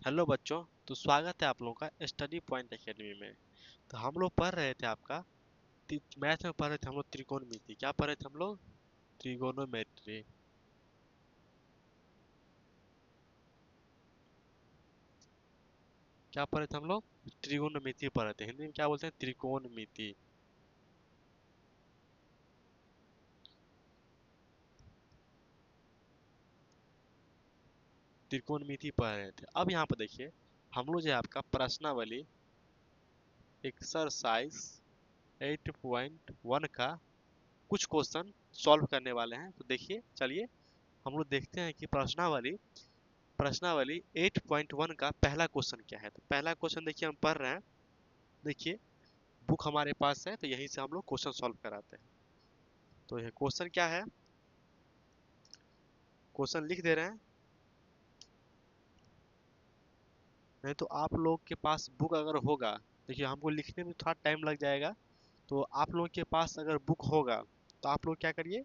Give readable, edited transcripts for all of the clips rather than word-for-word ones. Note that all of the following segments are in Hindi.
हेलो बच्चों। तो स्वागत है आप लोगों का स्टडी पॉइंट एकेडमी में। तो हम लोग पढ़ रहे थे आपका मैथ में पढ़ रहे थे हम लोग त्रिकोणमिति। क्या पढ़ रहे थे हम लोग? त्रिगोनोमेट्री। क्या पढ़ रहे थे हम लोग? त्रिगोनमिति पढ़ रहे थे। हिंदी में क्या बोलते हैं? त्रिकोणमिति। त्रिकोणमिति पढ़ रहे थे। अब यहाँ पर देखिए, हम लोग जो है आपका प्रश्नावली एक्सरसाइज 8.1 का कुछ क्वेश्चन सॉल्व करने वाले हैं। तो देखिए, चलिए हम लोग देखते हैं कि प्रश्नावली 8.1 का पहला क्वेश्चन क्या है। तो पहला क्वेश्चन देखिए हम पढ़ रहे हैं। देखिए, बुक हमारे पास है तो यहीं से हम लोग क्वेश्चन सॉल्व कराते हैं। तो ये क्वेश्चन क्या है, क्वेश्चन लिख दे रहे हैं। नहीं तो आप लोग के पास बुक अगर होगा, देखिए हमको लिखने में थोड़ा टाइम लग जाएगा। तो आप लोगों के पास अगर बुक होगा तो आप लोग क्या करिए,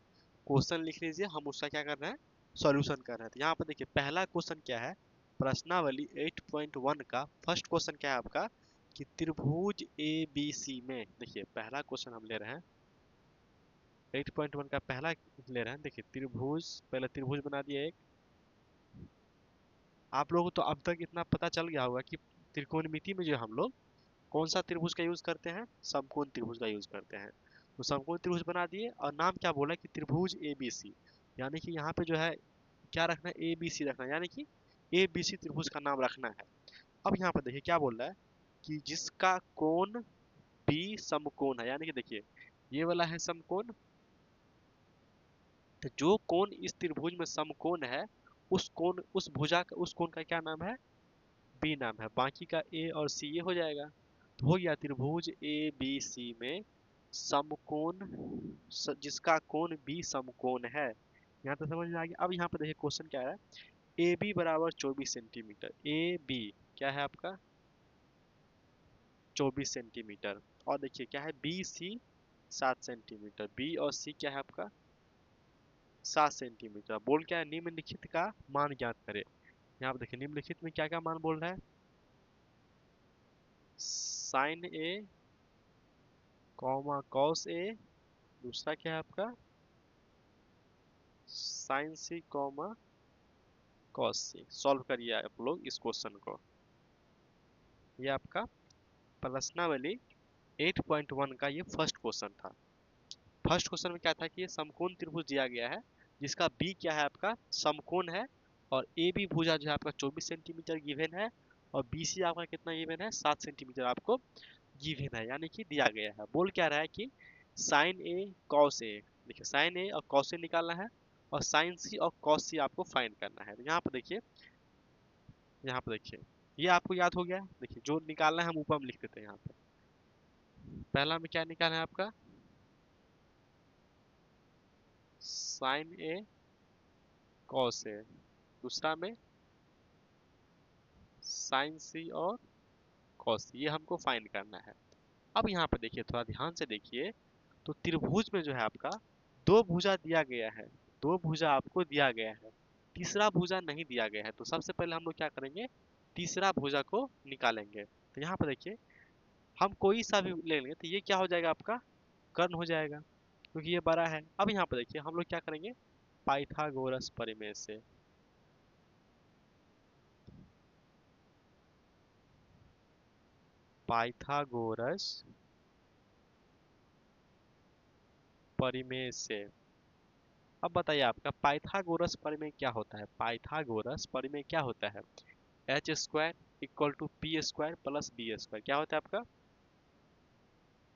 क्वेश्चन लिख लीजिए। हम उसका क्या कर रहे हैं, सॉल्यूशन कर रहे हैं। तो यहाँ पर देखिए पहला क्वेश्चन क्या है, प्रश्नावली 8.1 का फर्स्ट क्वेश्चन क्या है आपका, कि त्रिभुज ए बी सी में। देखिए पहला क्वेश्चन हम ले रहे हैं, 8.1 का पहला ले रहे हैं। देखिए त्रिभुज, पहले त्रिभुज बना दिया एक। आप लोगों को तो अब तक इतना पता चल गया होगा कि त्रिकोणमिति में जो हम लोग कौन सा त्रिभुज का यूज करते हैं, समकोण त्रिभुज का यूज करते हैं। तो समकोण त्रिभुज बना दिए और नाम क्या बोला कि त्रिभुज ए बी सी। यानी कि यहाँ पे जो है क्या रखना है, ए बी सी रखना है, यानी कि ए बी सी त्रिभुज का नाम रखना है। अब यहाँ पर देखिए क्या बोल रहा है, कि जिसका कोण बी समकोण है। यानी कि देखिए ये वाला है समकोण, तो जो कोण इस त्रिभुज में समकोण है उस कोण का क्या नाम है, बी नाम है। बाकी का ए और सी ये हो जाएगा। तो हो गया त्रिभुज ए बी सी में समकोण, जिसका कोण बी समकोण है। यहाँ तो समझ में आ गया। अब यहाँ पे देखिए क्वेश्चन क्या है, ए बी बराबर 24 सेंटीमीटर। ए बी क्या है आपका, 24 सेंटीमीटर। और देखिए क्या है, बी सी 7 सेंटीमीटर। बी और सी क्या है आपका, 7 सेंटीमीटर। बोल क्या है, निम्नलिखित का मान ज्ञात करे। यहाँ पे देखिए निम्नलिखित में क्या क्या मान बोल रहा है, sign A comma cos A, दूसरा क्या है आपका साइन सी कॉमा कॉस सी। सॉल्व करिए आप लोग इस क्वेश्चन को। ये आपका प्रश्नावली 8.1 का ये फर्स्ट क्वेश्चन था। फर्स्ट क्वेश्चन में क्या था कि ये समकोण त्रिभुज दिया गया है, जिसका बी क्या है आपका समकोण है, और ए बी भुजा जो है आपका 24 सेंटीमीटर गिवन है, और बी सी आपका कितना गिवन है, 7 सेंटीमीटर आपको गिवन है। यानी कि दिया गया है। बोल क्या रहा है कि साइन ए कॉस ए। देखिए साइन ए और कॉस ए निकालना है, और साइन सी और कॉस सी आपको फाइंड करना है। तो यहाँ पर देखिए, यहाँ पर देखिए ये आपको याद हो गया। देखिए जो निकालना है हम ऊपर में लिख देते हैं। यहाँ पे पहला में क्या निकालना है आपका, साइन ए कॉस ए। दूसरा में साइन सी और कॉस सी। ये हमको फाइंड करना है। अब यहाँ पे देखिए थोड़ा ध्यान से देखिए, तो त्रिभुज में जो है आपका दो भुजा दिया गया है, दो भुजा आपको दिया गया है, तीसरा भुजा नहीं दिया गया है। तो सबसे पहले हम लोग क्या करेंगे, तीसरा भुजा को निकालेंगे। तो यहाँ पर देखिए हम कोई सा भी ले लेंगे तो ये क्या हो जाएगा आपका, कर्ण हो जाएगा, क्योंकि ये बड़ा है। अब यहाँ पर देखिए हम लोग क्या करेंगे, पाइथागोरस प्रमेय से। पाइथागोरस प्रमेय से। अब बताइए आपका पाइथागोरस प्रमेय क्या होता है। पाइथागोरस प्रमेय क्या होता है, H square equal to P square plus B square. क्या होता है आपका,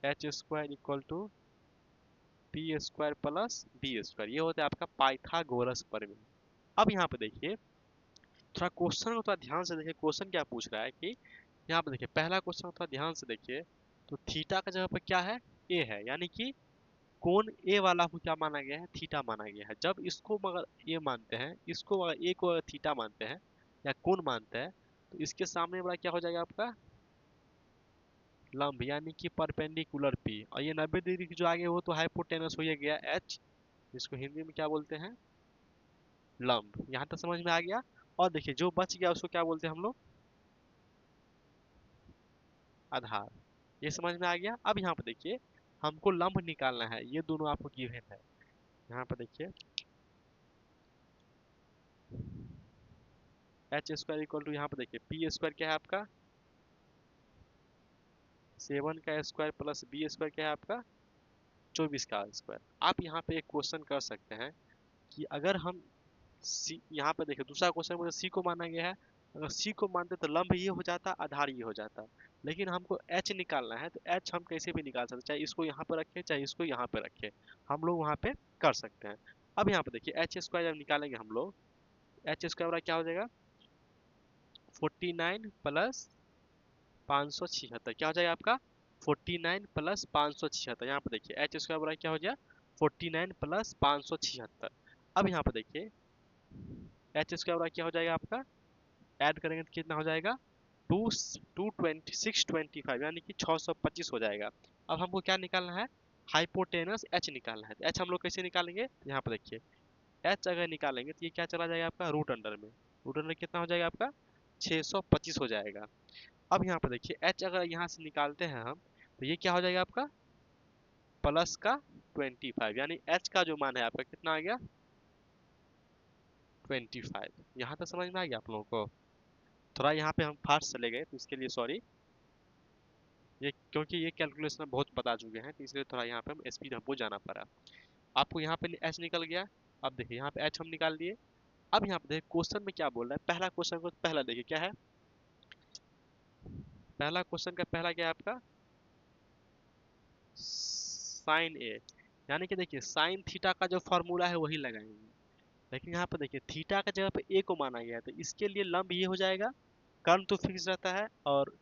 H square equal to P square plus B square. ये होता है आपका पाइथागोरस प्रमेय। अब यहाँ पे देखिए थोड़ा क्वेश्चन को थोड़ा ध्यान से देखिए, क्वेश्चन क्या पूछ रहा है कि यहाँ पे देखिए पहला क्वेश्चन थोड़ा ध्यान से देखिए। तो थीटा का जगह पर क्या है, ए है। यानी कि कोण ए वाला को क्या माना गया है, थीटा माना गया है। जब इसको मगर ए मानते हैं, इसको अगर ए को अगर थीटा मानते हैं या कोण मानते हैं, तो इसके सामने वाला क्या हो जाएगा आपका लंब, यानी कि परपेंडिकुलर पी। और ये 90 डिग्री की जो आगे वो तो हाइपोटेनस हो ही गया एच, जिसको हिंदी में क्या बोलते हैं, लंब। यहाँ तक समझ में आ गया। और देखिए जो बच गया उसको क्या बोलते हैं हम लोग, आधार। ये समझ में आ गया। अब यहाँ पे देखिए हमको लंब निकालना है, ये दोनों आपको गिवन है। यहाँ पे देखिए एच स्क्वायर इक्वल टू, यहाँ पे देखिए पी स्क्वायर क्या है आपका 7 का स्क्वायर प्लस बी स्क्वायर क्या है आपका 24 का स्क्वायर। आप यहाँ पे एक क्वेश्चन कर सकते हैं कि अगर हम सी, यहाँ पे देखिए दूसरा क्वेश्चन में सी को माना गया है, अगर सी को मानते तो लंब ये हो जाता, आधार ये हो जाता। लेकिन हमको एच निकालना है, तो एच हम कैसे भी निकाल सकते, चाहे इसको यहाँ पे रखें चाहे इसको यहाँ पे रखें, हम लोग वहाँ पे कर सकते हैं। अब यहाँ पे देखिए एच स्क्वायर जब निकालेंगे हम लोग, एच स्क्वायर क्या हो जाएगा 49 प्लस 576, क्या हो जाएगा आपका 49 प्लस 576। यहाँ पे देखिए एच स्क्वायर बराबर क्या हो जाएगा 49 प्लस 576। अब यहाँ पे देखिए एच स्क्वायर बराबर क्या हो जाएगा आपका, ऐड करेंगे तो कितना हो जाएगा 625, यानी कि 625 हो जाएगा। अब हमको क्या निकालना है, हाइपोटेनस एच निकालना है। तो एच हम लोग कैसे निकालेंगे, यहाँ पे देखिए एच अगर निकालेंगे तो ये क्या चला जाएगा आपका रूट अंडर में, रूट अंडर कितना हो जाएगा आपका 625 हो जाएगा। अब यहाँ पे देखिए एच अगर यहाँ से निकालते हैं हम, तो ये क्या हो जाएगा आपका प्लस का 25, यानी एच का जो मान है आपका कितना आ गया 25। यहाँ तक समझ में आ गया आप लोगों को। थोड़ा यहाँ पे हम फास्ट चले गए तो इसके लिए सॉरी, ये क्योंकि ये कैलकुलेशन बहुत बता चुके हैं तो इसलिए थोड़ा यहाँ पे हम स्पीड हमको जाना पड़ा। आपको यहाँ पे एच निकल गया। अब देखिए यहाँ पे एच हम निकाल लिए। अब यहाँ पे देखिए क्वेश्चन में क्या बोल रहा है, पहला क्वेश्चन को पहला देखिए क्या है, पहला क्वेश्चन का पहला क्या है आपका साइन ए, यानी कि देखिए साइन थीटा का जो फॉर्मूला है वही लगाएंगे। लेकिन यहाँ पे देखिए थीटा का जगह पे ए को माना गया है, तो इसके लिए लंब ये हो जाएगा, कर्व तो फिक्स रहता है और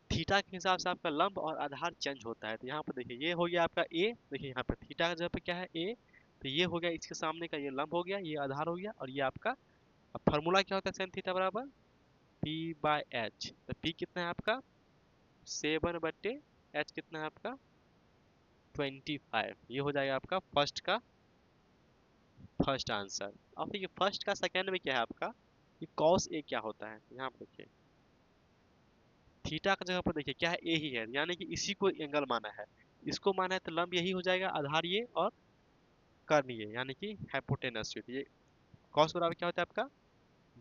थीटा के हिसाब से आपका लंब और आधार चेंज होता है। तो यहाँ पे देखिए ये हो गया आपका ए, देखिए यहाँ पे थीटा का जगह पे क्या है ए, तो ये हो गया इसके सामने का ये लंब हो गया, ये आधार हो गया, और ये आपका अब फार्मूला क्या होता है साइन थीटा बराबर पी बाय एच। तो पी कितना है आपका 7/, एच कितना है आपका 25। ये हो जाएगा आपका फर्स्ट का फर्स्ट आंसर। अब देखिए फर्स्ट का सेकंड में क्या है आपका, ये कॉस ए क्या होता है, यहाँ पे देखिए थीटा का जगह पर देखिए क्या है ए ही है, यानी कि इसी को एंगल माना है, इसको माना है तो लंब यही हो जाएगा, आधार ये और कर्ण ये, यानी कि हाइपोटेनस ये कॉस बराबर क्या होता है आपका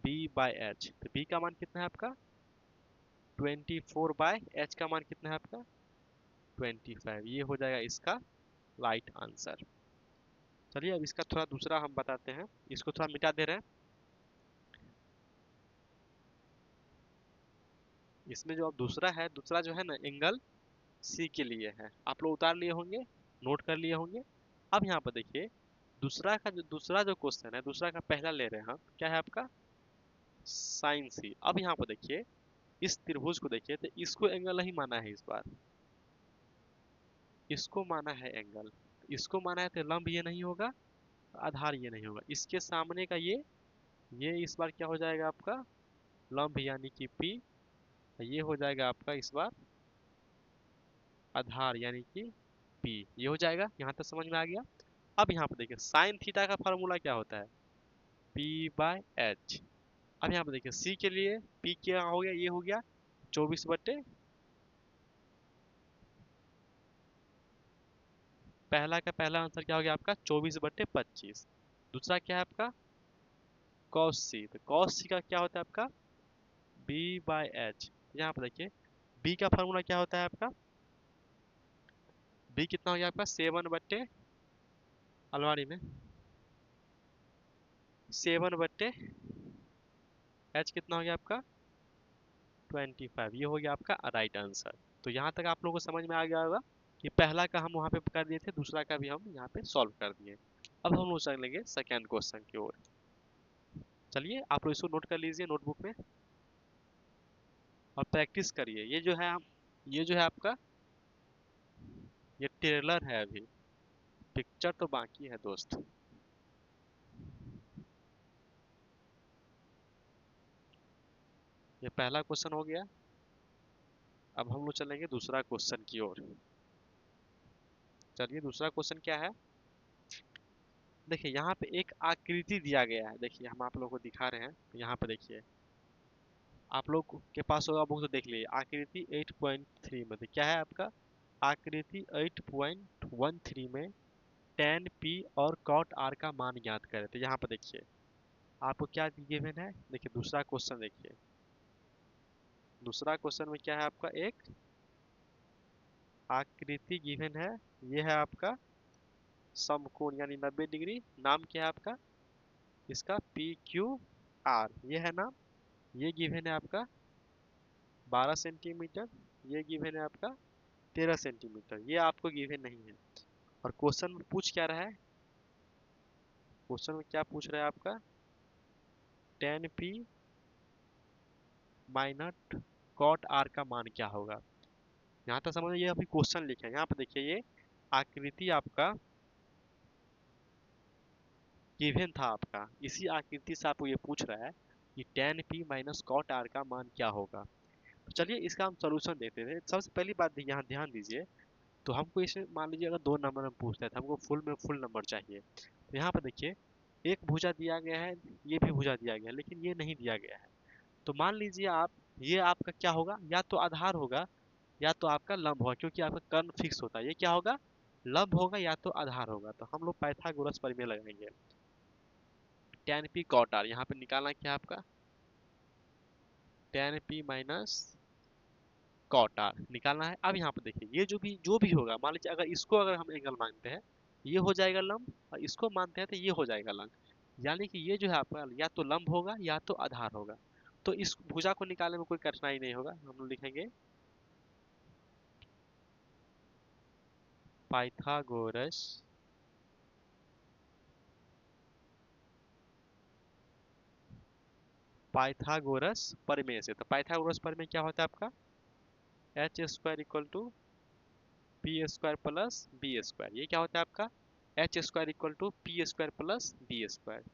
बी बाय एच। तो बी का मान कितना है आपका 24/h का मान कितना है आपका 25। ये हो जाएगा इसका राइट आंसर। चलिए अब इसका थोड़ा दूसरा हम बताते हैं, इसको थोड़ा मिटा दे रहे हैं। इसमें जो अब दूसरा है, दूसरा जो है ना एंगल सी के लिए है, आप लोग उतार लिए होंगे, नोट कर लिए होंगे। अब यहाँ पर देखिए दूसरा जो क्वेश्चन है, दूसरा का पहला ले रहे हैं हम, क्या है आपका साइन सी। अब यहाँ पर देखिए इस त्रिभुज को देखिए, तो इसको एंगल नहीं माना है इस बार, इसको माना है एंगल, इसको माना है तो लंब ये नहीं होगा, आधार ये नहीं होगा, इसके सामने का ये इस बार क्या हो जाएगा आपका लंब, यानी कि पी, ये हो जाएगा आपका इस बार आधार, यानी कि पी। ये हो जाएगा, यहाँ तक समझ में आ गया। अब यहाँ पे देखिए साइन थीटा का फॉर्मूला क्या होता है पी बाय एच। अब यहाँ पे देखिए सी के लिए पी क्या हो गया, ये हो गया 24/, पहला का पहला आंसर क्या हो गया आपका 24/25। दूसरा क्या है आपका कॉस सी, तो कॉस सी का क्या होता है आपका बी बाय एच। यहाँ पे देखिए बी का फॉर्मूला क्या होता है आपका, बी कितना हो गया आपका 7/, अलमारी में 7/, एच कितना हो गया आपका 25। ये हो गया आपका राइट आंसर। तो यहाँ तक आप लोगों को समझ में आ गया होगा कि पहला का हम वहाँ पे कर दिए थे, दूसरा का भी हम यहाँ पे सॉल्व कर दिए। अब हम लोग चलेंगे सेकेंड क्वेश्चन की ओर। चलिए आप लोग इसको नोट कर लीजिए नोटबुक में और प्रैक्टिस करिए। ये जो है आपका ये ट्रेलर है, अभी पिक्चर तो बाकी है दोस्त। ये पहला क्वेश्चन हो गया। अब हम लोग चलेंगे दूसरा क्वेश्चन की ओर। चलिए दूसरा क्वेश्चन क्या है, देखिए यहाँ पे एक आकृति दिया गया है, देखिए हम आप लोगों को दिखा रहे हैं, यहाँ पे देखिए आप लोग के पास होगा बुक तो देख लीजिए। आकृति 8.3 में क्या है आपका, आकृति 8.13 में tan p और cot r का मान ज्ञात करें। तो यहाँ पर देखिए आपको क्या गिवन है, देखिए दूसरा क्वेश्चन देखिए। दूसरा क्वेश्चन में क्या है आपका, एक आकृति गिवन है, ये है आपका समकोण यानी 90 डिग्री। नाम क्या है आपका इसका, पी क्यू आर, ये है नाम। ये गिवन है आपका 12 सेंटीमीटर, ये गिवन है आपका 13 सेंटीमीटर, ये आपको गिवन नहीं है। और क्वेश्चन में पूछ क्या रहा है, क्वेश्चन में क्या पूछ रहा है आपका, tan p minus cot r का मान क्या होगा। यहाँ तक समझ, ये अभी क्वेश्चन लिखे हैं। यहाँ पे देखिए ये आकृति आपका गिवन था आपका, इसी आकृति से आपको ये पूछ रहा है कि tan p minus cot r का मान क्या होगा। तो चलिए इसका हम सोल्यूशन देते थे। सबसे पहली बात यहाँ ध्यान दीजिए, तो हमको इसमें मान लीजिए अगर 2 नंबर हम पूछते हैं तो हमको फुल में फुल नंबर चाहिए। तो यहाँ पर देखिए एक भुजा दिया गया है, ये भी भुजा दिया गया है, लेकिन ये नहीं दिया गया है। तो मान लीजिए आप, ये आपका क्या होगा, या तो आधार होगा या तो आपका लंब होगा, क्योंकि आपका कर्ण फिक्स होता है। ये क्या होगा, लंब होगा या तो आधार होगा। तो हम लोग पाइथागोरस प्रमेय लगाएंगे। tan p cot r, यहाँ पे निकालना क्या है आपका, tan p minus cot r निकालना है। अब यहाँ पे देखिए ये जो भी होगा, मान लीजिए अगर इसको अगर हम एंगल मानते हैं, ये हो जाएगा लंब, और इसको मानते हैं तो ये हो जाएगा लंब। यानी कि ये जो है आपका या तो लंब होगा या तो आधार होगा। तो इस भुजा को निकालने में कोई कठिनाई नहीं होगा। हम लोग लिखेंगे पाइथागोरस पाइथागोरस प्रमेय से। तो पाइथागोरस प्रमेय क्या होता है आपका, H square equal to P square plus B square. ये क्या होता है आपका, H square equal to P square plus B square.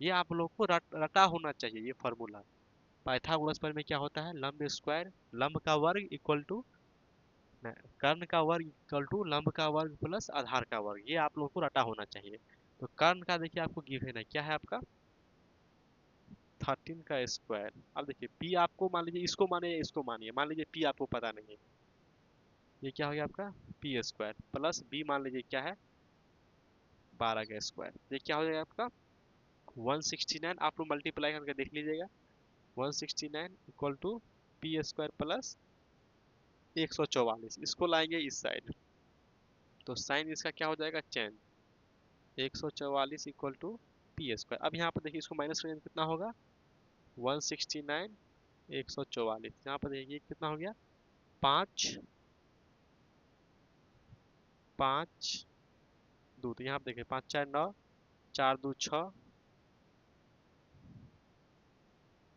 ये आप लोग को रटा होना चाहिए ये फॉर्मूला। पाइथागोरस प्रमेय क्या होता है, लंब स्क्वायर, लंब का वर्ग इक्वल टू कर्ण का वर्ग इक्वल टू लंब का वर्ग प्लस आधार का वर्ग। ये आप लोग को रटा होना चाहिए। तो कर्ण का देखिए आपको गिवन है, क्या है आपका 13 का स्क्वायर। अब देखिए पी आपको मान लीजिए, इसको माने या इसको मानिए, मान लीजिए पी आपको पता नहीं है, ये क्या हो गया आपका पी स्क्वायर प्लस बी मान लीजिए क्या है 12 का स्क्वायर। ये क्या हो जाएगा आपका 169। आप लोग मल्टीप्लाई करके देख लीजिएगा, 169 equal to P square plus 144। इसको लाएंगे इस साइड, तो साइन इसका क्या हो जाएगा change, 144 equal to P square. अब यहाँ पर देखिए इसको माइनस करेंगे कितना होगा 169 144। यहाँ पर देखिए कितना हो गया 5 5 2। तो यहाँ पर देखिए 5 4 9, 4 2 6,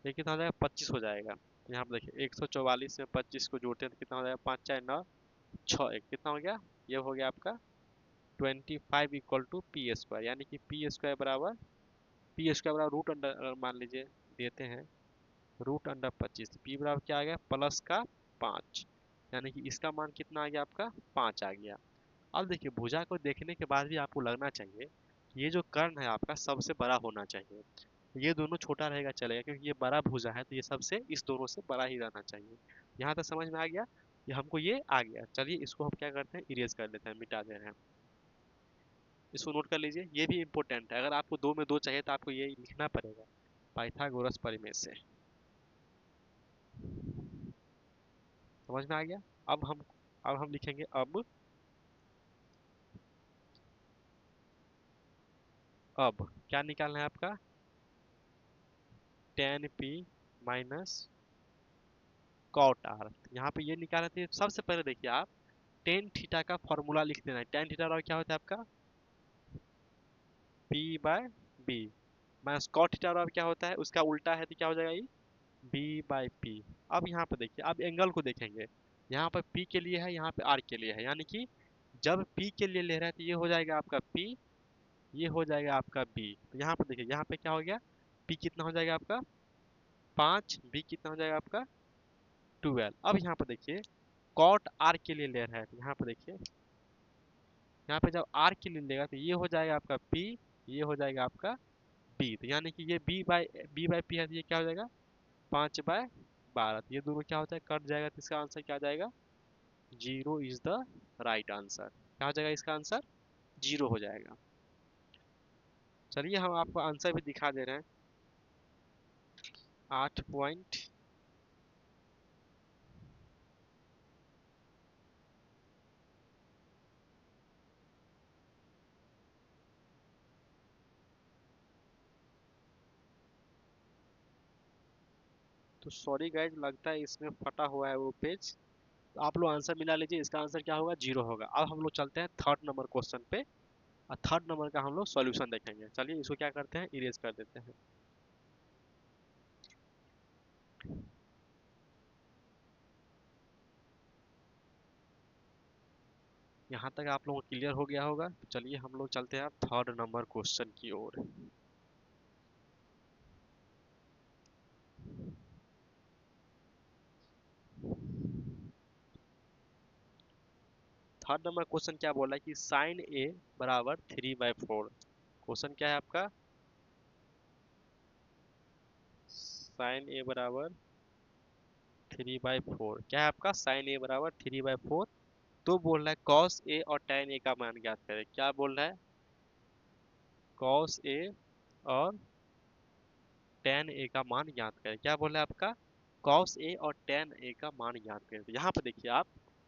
ये कितना हो जाएगा 25 हो जाएगा। तो यहाँ पर देखिए 144 में 25 को जोड़ते हैं तो कितना हो जाएगा 5 4 9 6 1, कितना हो गया, ये हो गया आपका 25 इक्वल टू पी स्क्वायर। यानी कि पी स्क्वायर बराबर रूट अंडर मान लीजिए देते हैं रूट अंडर 25, पी बराबर क्या आ गया प्लस का 5। यानी कि इसका मान कितना आ गया आपका 5 आ गया। अब देखिए भुजा को देखने के बाद भी आपको लगना चाहिए कि ये जो कर्ण है आपका सबसे बड़ा होना चाहिए। ये दोनों छोटा रहेगा चलेगा, क्योंकि ये बड़ा भुजा है तो ये सबसे इस दोनों से बड़ा ही रहना चाहिए। यहाँ तक समझ में आ गया, ये हमको ये आ गया। चलिए इसको हम क्या करते हैं इरेज कर लेते हैं, मिटा दे रहे हैं। इसको नोट कर लीजिए, ये भी इंपॉर्टेंट है। अगर आपको 2 में 2 चाहिए तो आपको ये लिखना पड़ेगा पाइथागोरस प्रमेय से। समझ में आ गया। अब हम लिखेंगे अब क्या निकालना है आपका tan p minus cot r। यहाँ पे ये निकालना थे। सबसे पहले देखिए आप टेन थीटा का फॉर्मूला लिख देना है। टेन थीटा और क्या होता है आपका p by b minus cot theta और क्या होता है उसका उल्टा है, तो क्या हो जाएगा ये b बाय p। अब यहाँ पे देखिए अब एंगल को देखेंगे, यहाँ पर p के लिए है, यहाँ पे r के लिए है। यानी कि जब p के लिए ले रहा है तो ये हो जाएगा आपका p, ये हो जाएगा आपका b। तो यहाँ पे देखिए यहाँ पे क्या हो गया p कितना हो जाएगा आपका 5, b कितना हो जाएगा आपका 12। अब यहाँ पर देखिए कॉट आर के लिए ले रहा है, तो यहाँ पर देखिए यहाँ पे जब आर के लिए लेगा तो ये हो जाएगा आपका पी, ये हो जाएगा आपका बी। तो यानी कि ये बी बाय पी है, तो ये क्या हो जाएगा 5 बाय 12। ये दोनों क्या होता है, कट जाएगा, तो इसका आंसर क्या आ जाएगा, 0 इज द राइट आंसर। क्या हो जाएगा इसका आंसर, 0 हो जाएगा। चलिए हम आपको आंसर भी दिखा दे रहे हैं। 8 पॉइंट, तो सॉरी गाइज, लगता है इसमें फटा हुआ है वो पेज। तो आप लोग आंसर मिला लीजिए, इसका आंसर क्या होगा, 0 होगा। अब हम लोग चलते हैं थर्ड नंबर क्वेश्चन पे, और थर्ड नंबर का हम लोग सॉल्यूशन देखेंगे। चलिए इसको क्या करते हैं, इरेज कर देते हैं। यहाँ तक आप लोगों को क्लियर हो गया होगा। तो चलिए हम लोग चलते हैं अब थर्ड नंबर क्वेश्चन की ओर। थर्ड नंबर क्वेश्चन क्या बोला है कि साइन ए बराबर 3/4। क्वेश्चन क्या है आपका, साइन ए बराबर 3/4। क्या है आपका, साइन ए बराबर 3/4। तो बोल रहा है कॉस ए और tan ए का मान ज्ञात करें। क्या बोल रहा है, कॉस ए और tan ए का मान ज्ञात करें। क्या बोल रहा है आपका, कॉस ए और tan ए का मान ज्ञात करें। तो यहाँ पे देखिए आप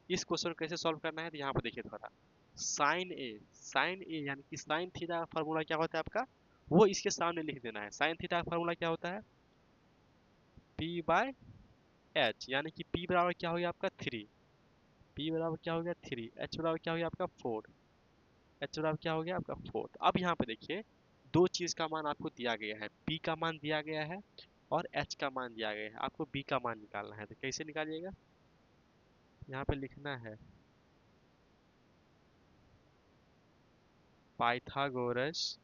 इस क्वेश्चन को कैसे सॉल्व करना है, तो यहाँ पे देखिए थोड़ा, साइन ए यानी कि साइन थीटा का फार्मूला क्या होता है आपका, वो इसके सामने लिख देना है। साइन थीटा का फार्मूला क्या होता है, P/H, यानी कि P बराबर क्या हो गया आपका 3, P बराबर क्या हो गया 3, H बराबर क्या हो गया आपका 4, H बराबर क्या हो गया आपका 4। तो अब यहाँ पे देखिए दो चीज का मान आपको दिया गया है, P का मान दिया गया है और H का मान दिया गया है। आपको B का मान निकालना है, तो कैसे निकालिएगा, यहाँ पे लिखना है पाइथागोरस,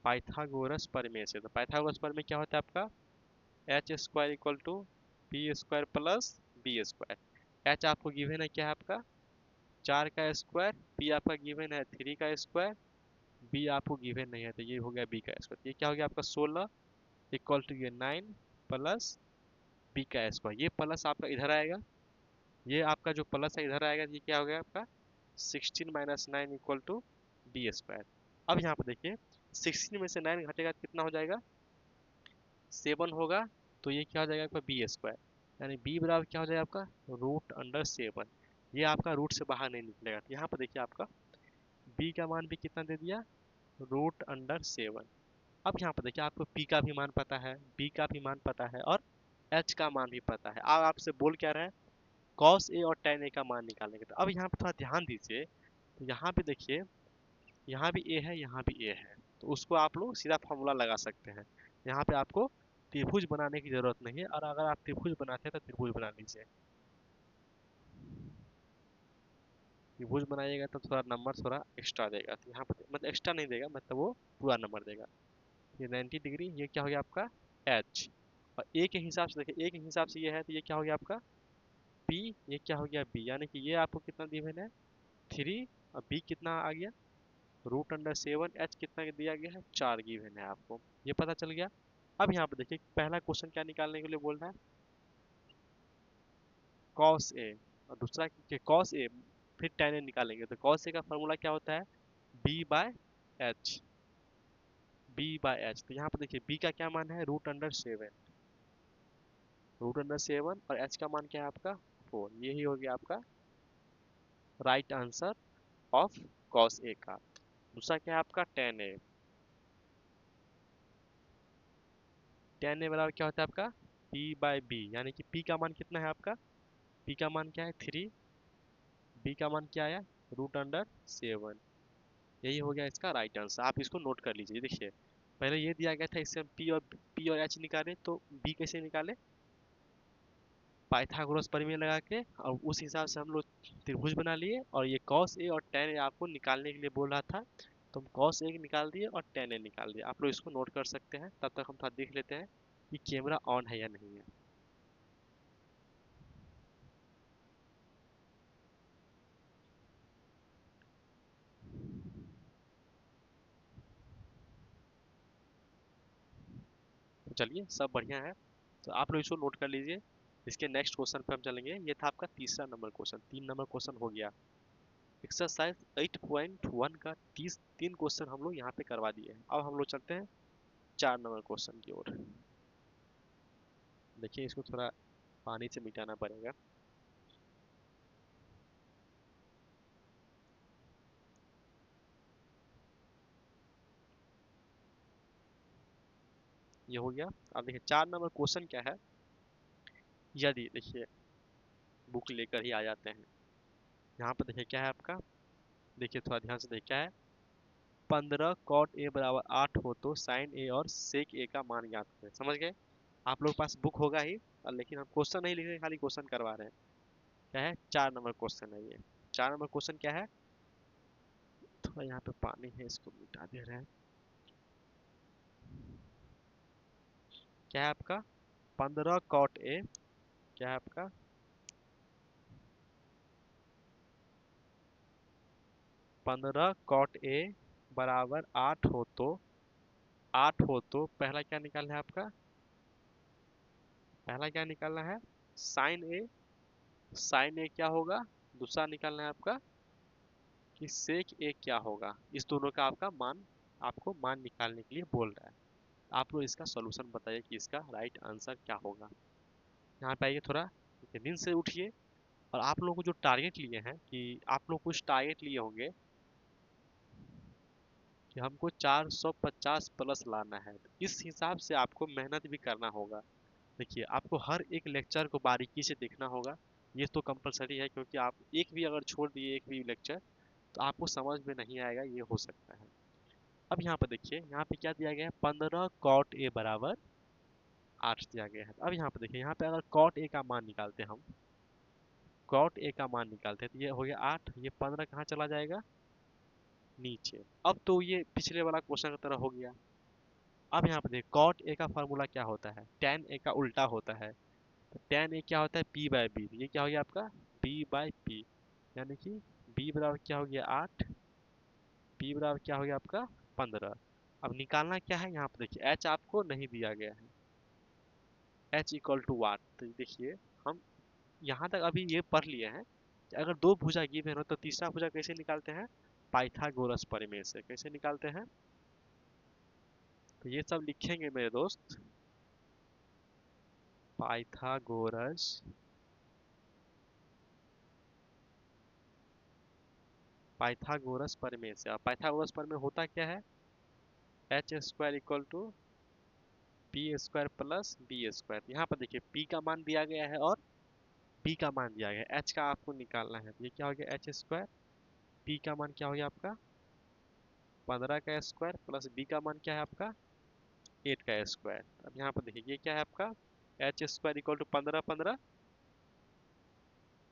पाइथागोरस प्रमेय से। तो पाइथागोरस प्रमेय क्या होता है आपका, H² = P² plus B²। H आपको गिवन है क्या है आपका 4 का स्क्वायर, P आपका गिवन है 3 का स्क्वायर, B आपको गिवन नहीं है, तो ये हो गया B का स्क्वायर। ये क्या हो गया आपका 16 = ये 9 प्लस B का स्क्वायर। ये प्लस आपका इधर आएगा, ये आपका जो प्लस है इधर आएगा, ये क्या हो गया आपका 16 - 9 = B²। अब यहाँ पे देखिए 16 में से 9 घटेगा तो कितना हो जाएगा, 7 होगा। तो ये क्या हो जाएगा आपका B², यानी B बराबर क्या हो जाएगा आपका √7। ये आपका रूट से बाहर नहीं निकलेगा। तो यहाँ पर देखिए आपका B का मान भी कितना दे दिया, √7। अब यहाँ पर देखिए आपको P का भी मान पता है, B का भी मान पता है और H का मान भी पता है। अब आपसे बोल क्या रहा है, cos A और tan A का मान निकालेंगे। तो अब यहाँ पे थोड़ा ध्यान दीजिए, तो यहाँ पे देखिए यहाँ भी A है, यहाँ भी A है, तो उसको आप लोग सीधा फॉर्मूला लगा सकते हैं। यहाँ पे आपको त्रिभुज बनाने की जरूरत नहीं है, और अगर आप त्रिभुज बनाते हैं तो त्रिभुज बना लीजिए। त्रिभुज बनाइएगा तो थोड़ा नंबर थोड़ा एक्स्ट्रा देगा। तो यहाँ पर मतलब एक्स्ट्रा नहीं देगा, मतलब वो पूरा नंबर देगा। ये 90 डिग्री, ये क्या हो गया आपका H, और A के हिसाब से देखिए, A के हिसाब से ये है, तो ये क्या हो गया आपका P, ये क्या हो गया B, यानी कि ये आपको कितना गिवन है 3, और B कितना आ गया √7। H कितना दिया गया है 4 गिवन है आपको, ये पता चल गया। अब यहाँ पे देखिए पहला क्वेश्चन क्या निकालने के लिए बोल रहा है, cos A, और दूसरा cos A, फिर tan A निकालेंगे। तो cos A का फॉर्मूला क्या होता है B/H, B/H। तो यहाँ पे देखिए B का क्या मान है √7, और H का मान क्या है आपका 4। यही हो गया आपका right answer of cos A का। दूसरा क्या है आपका tan A, tan A बराबर क्या होता है आपका P/B, यानी कि P का मान कितना है आपका, P का मान क्या है 3, B का मान क्या आया √7। यही हो गया इसका राइट आंसर। आप इसको नोट कर लीजिए। देखिए पहले ये दिया गया था, इससे हम P और H निकाले, तो B कैसे निकाले, पाइथागोरस प्रमेय लगा के, और उस हिसाब से हम लोग त्रिभुज बना लिए। और ये cos A और tan A आपको निकालने के लिए बोल रहा था, तो हम cos A निकाल दिए और tan A निकाल दिए। आप लोग इसको नोट कर सकते हैं। तब तक हम थोड़ा देख लेते हैं कि कैमरा ऑन है या नहीं है। तो चलिए सब बढ़िया है, तो आप लोग इसको नोट कर लीजिए। इसके नेक्स्ट क्वेश्चन पे हम चलेंगे। ये था आपका तीसरा नंबर क्वेश्चन, 3 नंबर क्वेश्चन हो गया। एक्सरसाइज 8.1 का 3 क्वेश्चन हम लोग यहाँ पे करवा दिए हैं। अब हम लोग चलते हैं 4 नंबर क्वेश्चन की ओर। देखिए इसको थोड़ा पानी से मिटाना पड़ेगा। ये हो गया। अब देखिए 4 नंबर क्वेश्चन क्या है। यदि देखिए बुक लेकर ही आ जाते हैं। यहाँ पर देखिए क्या है आपका, देखिए थोड़ा ध्यान से देखिए क्या है। 15 cot a बराबर 8 हो तो साइन ए और सेक ए का मान ज्ञात करें। समझ गए? आप लोग के पास बुक होगा ही, और लेकिन हम क्वेश्चन नहीं लिख रहे, खाली क्वेश्चन करवा रहे हैं। क्या है? 4 नंबर क्वेश्चन है ये। 4 नंबर क्वेश्चन क्या है, थोड़ा यहाँ पे पानी है, इसको मिटा दे रहे हैं। क्या है आपका? 15 cot a, क्या है आपका? 15 cot a बराबर 8 हो तो पहला क्या निकालना है आपका? पहला क्या निकालना है? साइन ए। साइन ए क्या होगा? दूसरा निकालना है आपका कि सेक ए क्या होगा। इस दोनों का आपका मान, आपको मान निकालने के लिए बोल रहा है। आप लोग इसका सॉल्यूशन बताइए कि इसका राइट आंसर क्या होगा। यहाँ पे आइए, थोड़ा नींद से उठिए। और आप लोगों को जो टारगेट लिए हैं, कि आप लोग कुछ टारगेट लिए होंगे कि हमको 450 प्लस लाना है, तो इस हिसाब से आपको मेहनत भी करना होगा। देखिए आपको हर एक लेक्चर को बारीकी से देखना होगा। ये तो कंपलसरी है, क्योंकि आप एक भी अगर छोड़ दिए, एक भी लेक्चर, तो आपको समझ में नहीं आएगा, ये हो सकता है। अब यहाँ पर देखिए, यहाँ पे क्या दिया गया है? 15 cot a बराबर 8 दिया गया है। अब यहाँ पे देखिए, यहाँ पे अगर cot a का मान निकालते हैं हम, cot a का मान निकालते हैं, तो ये हो गया 8, ये 15 कहाँ चला जाएगा? नीचे। अब तो ये पिछले वाला क्वेश्चन की तरह हो गया। अब यहाँ पे देखिए, cot a का फार्मूला क्या होता है? tan a का उल्टा होता है। तो tan a क्या होता है? p by b। ये क्या हो गया आपका? b बाय p, यानी कि b बराबर क्या हो गया? 8, p बराबर क्या हो गया आपका? 15। अब निकालना क्या है? यहाँ पे देखिए h आपको नहीं दिया गया है। h इक्वल टू वाट। तो देखिए हम यहाँ तक अभी ये पढ़ लिए हैं कि अगर दो भुजा गिवन हो तो तीसरा भुजा कैसे निकालते हैं? पाइथागोरस प्रमेय से। कैसे निकालते हैं? तो ये सब लिखेंगे मेरे दोस्त, पाइथागोरस पाइथागोरस प्रमेय से। अब पाइथागोरस प्रमेय होता क्या है? H square equal to P square plus B square. यहाँ पर देखिए p का मान दिया गया है और b का मान दिया गया है, h का आपको निकालना है। तो ये क्या हो गया? H square. p का मान क्या हो गया आपका? 15 का स्क्वायर, प्लस b का मान क्या है आपका? 8 का स्क्वायर। अब यहाँ पर देखिए ये क्या है आपका? H square equal to 15 15,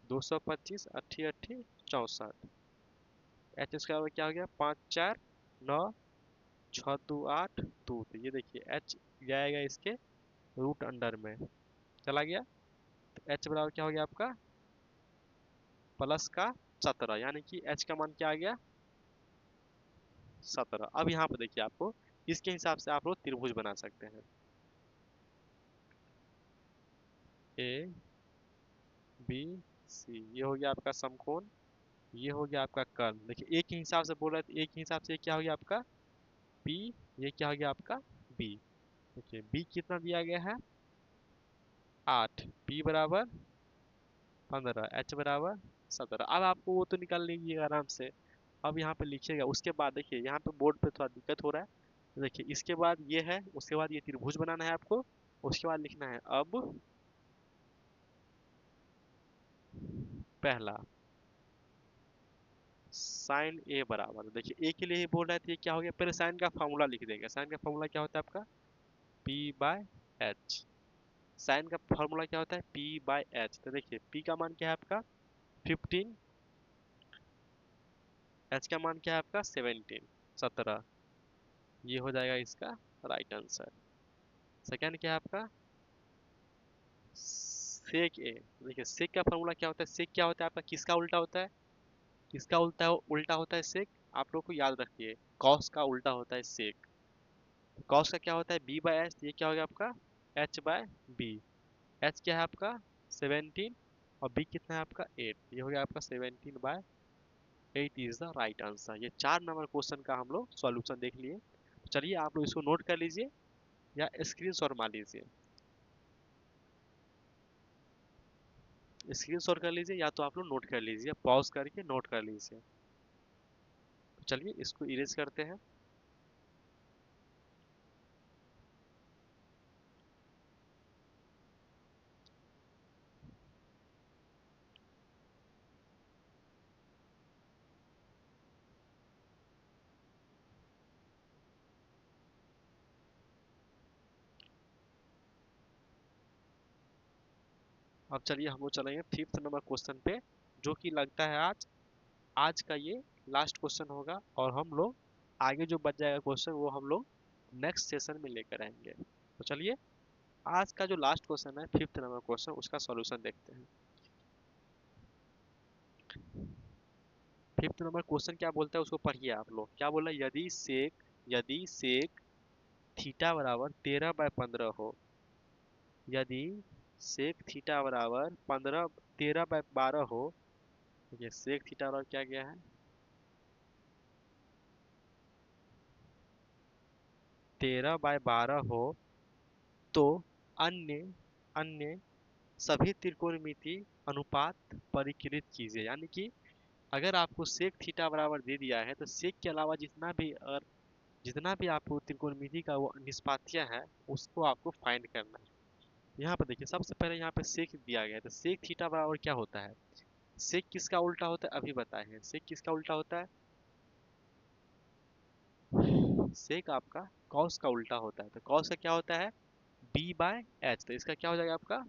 225, 80 80, 64। H square क्या हो गया? 5 4 9, 6 2 8 2। तो ये देखिए एच जाएगा इसके रूट अंडर में, चला गया। तो एच बराबर क्या हो गया आपका? प्लस का 17, यानी कि एच का मान क्या आ गया? 17। अब यहाँ पर देखिए आपको इसके हिसाब से आप लोग त्रिभुज बना सकते हैं। ए बी सी, ये हो गया आपका समकोण, ये हो गया आपका कर्ण। देखिए एक ही हिसाब से बोल रहे थे, एक ही हिसाब से ये क्या हो गया आपका? पी, ये क्या हो गया आपका? बी। देखिए बी कितना दिया गया है? 8, पी बराबर 15, एच बराबर 17। अब आपको वो तो निकाल लीजिएगा आराम से। अब यहाँ पे लिखिएगा, उसके बाद देखिए यहाँ पे बोर्ड पे थोड़ा दिक्कत हो रहा है। तो देखिए इसके बाद ये है, उसके बाद ये त्रिभुज बनाना है आपको। उसके बाद लिखना है अब पहला साइन ए बराबर, देखिए ए के लिए ही बोल रहे थे, ये क्या हो गया? पहले साइन का फॉर्मूला लिख देंगे। साइन का फॉर्मूला क्या होता है आपका? P by H. साइन का फॉर्मूला क्या होता है? P by H. तो देखिए पी का मान क्या है आपका? 15, एच का मान क्या है आपका? 17, 17। ये हो जाएगा इसका राइट आंसर। सेकंड क्या है आपका? सेक ए। देखिए सेक का फॉर्मूला क्या होता है? सेक क्या होता है आपका? किसका उल्टा होता है? किसका उल्टा होता है सेक? आप लोग को याद रखिए, कॉस का उल्टा होता है सेक। कॉस का क्या होता है बी बाय एच, ये क्या हो गया आपका एच बाय बी। एच क्या है आपका 17 और बी कितना है आपका 8, ये हो गया आपका 17 by 8 is the right answer. ये 4 नंबर क्वेश्चन का हम लोग सॉल्यूशन देख लिए। तो चलिए आप लोग इसको नोट कर लीजिए या स्क्रीनशॉट मार लीजिए, स्क्रीनशॉट कर लीजिए या तो आप लोग नोट कर लीजिए, पॉज करके नोट कर लीजिए। तो चलिए इसको इरेज करते हैं। अब चलिए हम लोग चलेंगे 5th नंबर क्वेश्चन पे, जो कि लगता है आज आज का ये लास्ट क्वेश्चन होगा, और हम लोग आगे जो बच जाएगा क्वेश्चन वो हम लोग नेक्स्ट सेशन में लेकर आएंगे। तो चलिए आज का जो लास्ट क्वेश्चन है 5th नंबर क्वेश्चन, उसका सॉल्यूशन देखते हैं। 5th नंबर क्वेश्चन क्या बोलता है उसको पढ़िए आप लोग। क्या बोला, यदि सेक थीटा बराबर 13/15 हो, यदि सेक थीटा बराबर 13/12 हो, देखिए सेक थीटा बराबर क्या गया है 13/12 हो, तो अन्य अन्य सभी त्रिकोणमिति अनुपात परिकलित कीजिए। यानी कि अगर आपको सेक थीटा बराबर दे दिया है तो सेक के अलावा जितना भी आपको त्रिकोणमिति का वो निष्पात्य है उसको आपको फाइंड करना है। यहाँ पर देखिए सबसे पहले यहाँ पे सेक दिया गया है, तो सेक थीटा बराबर क्या होता है, सेक किसका उल्टा होता है अभी बताए हैं, सेक किसका उल्टा होता है, सेक आपका कॉस का उल्टा होता है। तो कॉस का क्या होता है बी बाय एच, तो इसका क्या हो जाएगा आपका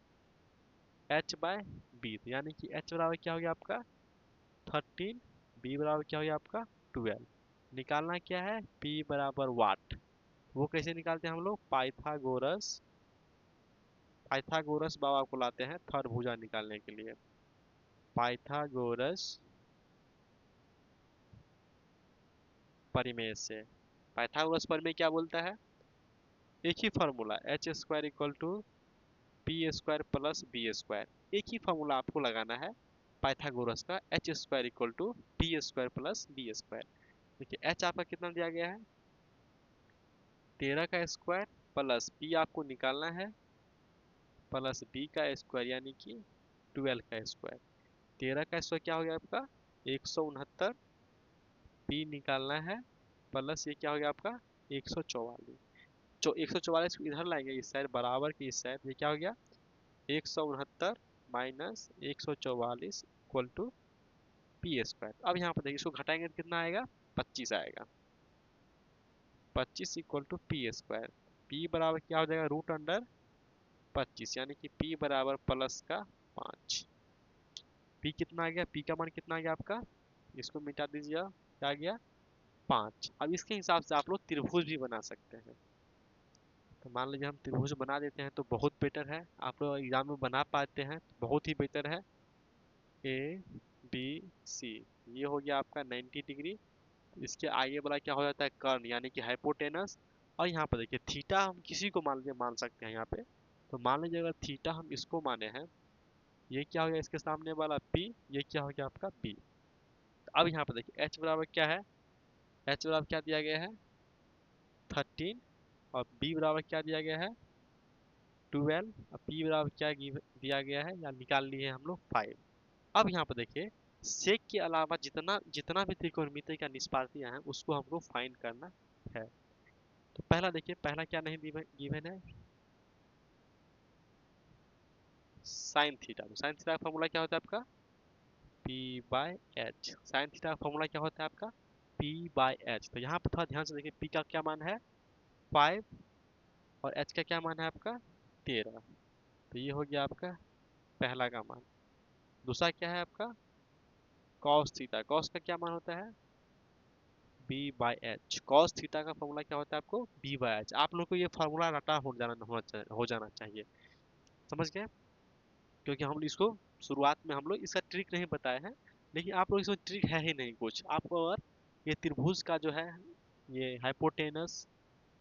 एच बाय बी। तो यानी कि एच बराबर क्या हो गया आपका 13, बी बराबर क्या हो गया आपका 12। निकालना क्या है पी बराबर वाट, वो कैसे निकालते हैं हम लोग, पाइथागोरस बाबा को लाते हैं थर्ड भुजा निकालने के लिए। पाइथागोरस परिमेय से, पाइथागोरस परिमेय क्या बोलता है, एक ही formula h square equal to P square plus B square, एक ही फार्मूला आपको लगाना है पाइथागोरस का, h square equal to P square plus B square. देखिए एच आपका कितना दिया गया है 13 का स्क्वायर प्लस पी आपको निकालना है प्लस बी का स्क्वायर यानी कि 12 का स्क्वायर। 13 का स्क्वायर क्या हो गया आपका 169, पी निकालना है प्लस ये क्या हो गया आपका 144। जो 144 को इधर लाएंगे इस साइड बराबर की इस साइड, ये क्या हो गया 169 minus 144 equal to P square. अब यहाँ पर देखिए इसको घटाएंगे तो कितना आएगा 25 आएगा, 25 equal to P square. P बराबर क्या हो जाएगा रूट अंडर 25, यानी कि पी बराबर प्लस का 5। पी कितना आ गया, पी का मान कितना आ गया आपका, इसको मिटा दीजिए, क्या आ गया 5। अब इसके हिसाब से आप लोग त्रिभुज भी बना सकते हैं। तो मान लीजिए हम त्रिभुज बना देते हैं तो बहुत बेटर है, आप लोग एग्जाम में बना पाते हैं तो बहुत ही बेटर है। ए बी सी, ये हो गया आपका 90 डिग्री। इसके आगे वाला क्या हो जाता है कर्ण यानी कि हाइपोटेनस। और यहाँ पर देखिए थीटा हम किसी को मान लीजिए मान सकते हैं यहाँ पे, तो मान लीजिए अगर थीटा हम इसको माने हैं, ये क्या हो गया इसके सामने वाला पी, ये क्या हो गया आपका बी। अब यहाँ पर देखिए एच बराबर क्या है, एच बराबर क्या दिया गया है 13, और बी बराबर क्या दिया गया है 12, और पी बराबर क्या दिया गया है या निकाल लिए हम लोग 5। अब यहाँ पर देखिए सेक के अलावा जितना जितना भी त्रिकोणमिति का निष्पाद्य है उसको हमको फाइंड करना है। तो पहला देखिए, पहला क्या नहीं गिवन है साइन थीटा। तो साइन थीटा का फॉर्मूला क्या होता है आपका P by H, sine theta का फॉर्मूला क्या होता है आपका पी बाय एच। तो यहाँ पर थोड़ा ध्यान से देखिए पी का क्या मान है 5 और एच का क्या मान है आपका 13। तो ये हो गया आपका पहला का मान। दूसरा क्या है आपका कॉस थीटा, कॉस का क्या मान होता है B by H, cos theta का फॉर्मूला क्या होता है आपको बी बाई एच। आप लोग को ये फार्मूला रटा हो जाना चाहिए, समझ गए, क्योंकि हम इसको शुरुआत में हम लोग इसका ट्रिक नहीं बताए हैं, लेकिन आप लोग इसमें ट्रिक है ही नहीं कुछ। आपको अगर ये त्रिभुज का जो है ये हाइपोटेनस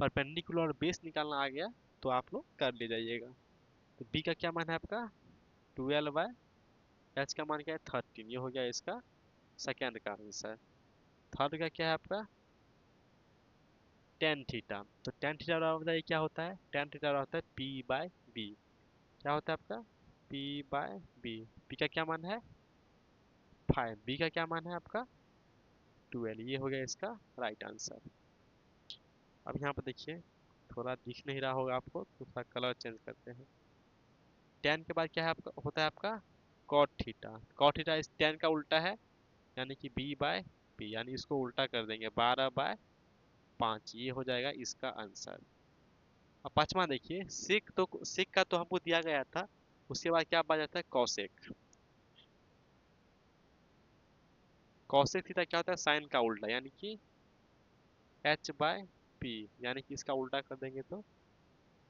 परपेंडिकुलर और बेस निकालना आ गया तो आप लोग कर ले जाइएगा। तो बी का क्या मान है आपका 12 बाय एच का मान क्या है 13, ये हो गया इसका सेकेंड का आंसर। थर्ड का क्या है आपका टेन थीटा। तो टेन थीटा बताइए क्या होता है, टेन थीटा होता है पी बाय बी। क्या होता है आपका पी बाय बी। पी का क्या मान है 5, बी का क्या मान है आपका 12, ये हो गया इसका राइट आंसर। अब यहाँ पर देखिए थोड़ा दिख नहीं रहा होगा आपको तो थोड़ा कलर चेंज करते हैं। टेन के बाद क्या है आपका होता है आपका कॉट थीटा। कॉट थीटा इस टेन का उल्टा है, यानी कि बी बाय बी, यानी इसको उल्टा कर देंगे 12/5, ये हो जाएगा इसका आंसर। अब पांचवा देखिए सेक का तो हमको दिया गया था, उसके बाद क्या बच जाता है कॉसेक। कॉसेक थीटा क्या होता है साइन का उल्टा, यानी कि h/p, यानी कि इसका उल्टा कर देंगे तो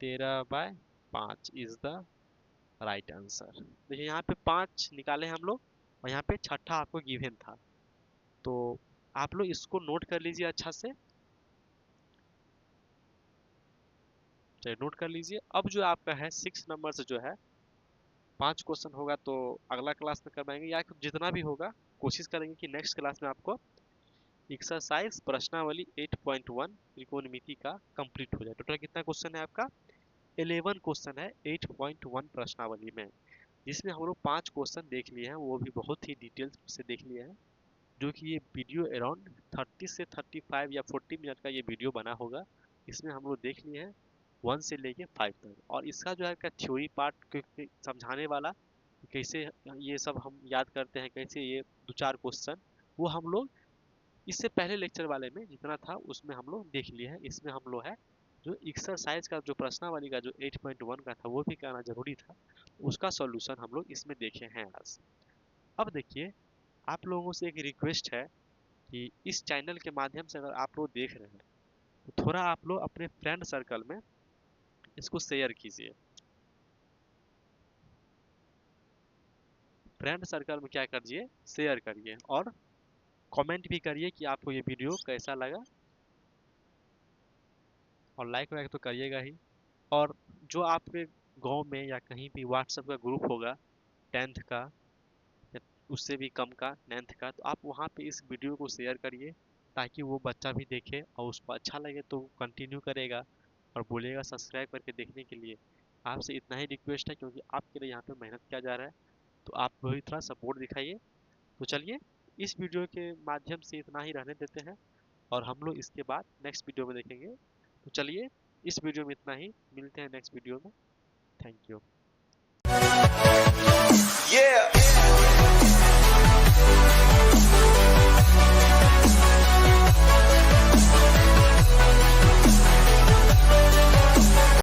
13/5 इज द राइट आंसर। देखिए यहाँ पे 5 निकाले हम लोग और यहाँ पे छठा आपको गिवन था, तो आप लोग इसको नोट कर लीजिए अच्छा से। चलिए नोट कर लीजिए। अब जो आपका है 6 नंबर से जो है 5 क्वेश्चन होगा तो अगला क्लास में करवाएंगे, या फिर जितना भी होगा कोशिश करेंगे कि नेक्स्ट क्लास में आपको एक्सरसाइज प्रश्नावली 8.1 त्रिकोणमिति का कंप्लीट हो जाए। टोटल कितना क्वेश्चन है आपका 11 क्वेश्चन है 8.1 प्रश्नावली में, जिसमें हम लोग 5 क्वेश्चन देख लिए हैं, वो भी बहुत ही डिटेल्स से देख लिए हैं। जो कि ये वीडियो अराउंड 30 से 35 या 40 मिनट का ये वीडियो बना होगा। इसमें हम लोग देख लिए हैं 1 से लेके 5 तक, और इसका जो है का थ्योरी पार्ट समझाने वाला कैसे ये सब हम याद करते हैं, कैसे ये दो चार क्वेश्चन वो हम लोग इससे पहले लेक्चर वाले में जितना था उसमें हम लोग देख लिए हैं। इसमें हम लोग है जो एक्सरसाइज का जो प्रश्नावली का जो 8.1 का था वो भी करना जरूरी था, उसका सॉल्यूशन हम लोग इसमें देखे हैं आज। अब देखिए आप लोगों से एक रिक्वेस्ट है कि इस चैनल के माध्यम से अगर आप लोग देख रहे हैं तो थोड़ा आप लोग अपने फ्रेंड सर्कल में इसको शेयर कीजिए। फ्रेंड सर्कल में क्या करिए शेयर करिए और कमेंट भी करिए कि आपको ये वीडियो कैसा लगा, और लाइक वाइक तो करिएगा ही। और जो आपके गांव में या कहीं भी व्हाट्सएप का ग्रुप होगा 10th का या उससे भी कम का 9th का, तो आप वहाँ पे इस वीडियो को शेयर करिए ताकि वो बच्चा भी देखे और उसको अच्छा लगे तो कंटिन्यू करेगा और बोलेगा सब्सक्राइब करके देखने के लिए। आपसे इतना ही रिक्वेस्ट है क्योंकि आपके लिए यहाँ पे मेहनत किया जा रहा है, तो आप भी थोड़ा सपोर्ट दिखाइए। तो चलिए इस वीडियो के माध्यम से इतना ही रहने देते हैं और हम लोग इसके बाद नेक्स्ट वीडियो में देखेंगे। तो चलिए इस वीडियो में इतना ही, मिलते हैं नेक्स्ट वीडियो में। Thank you.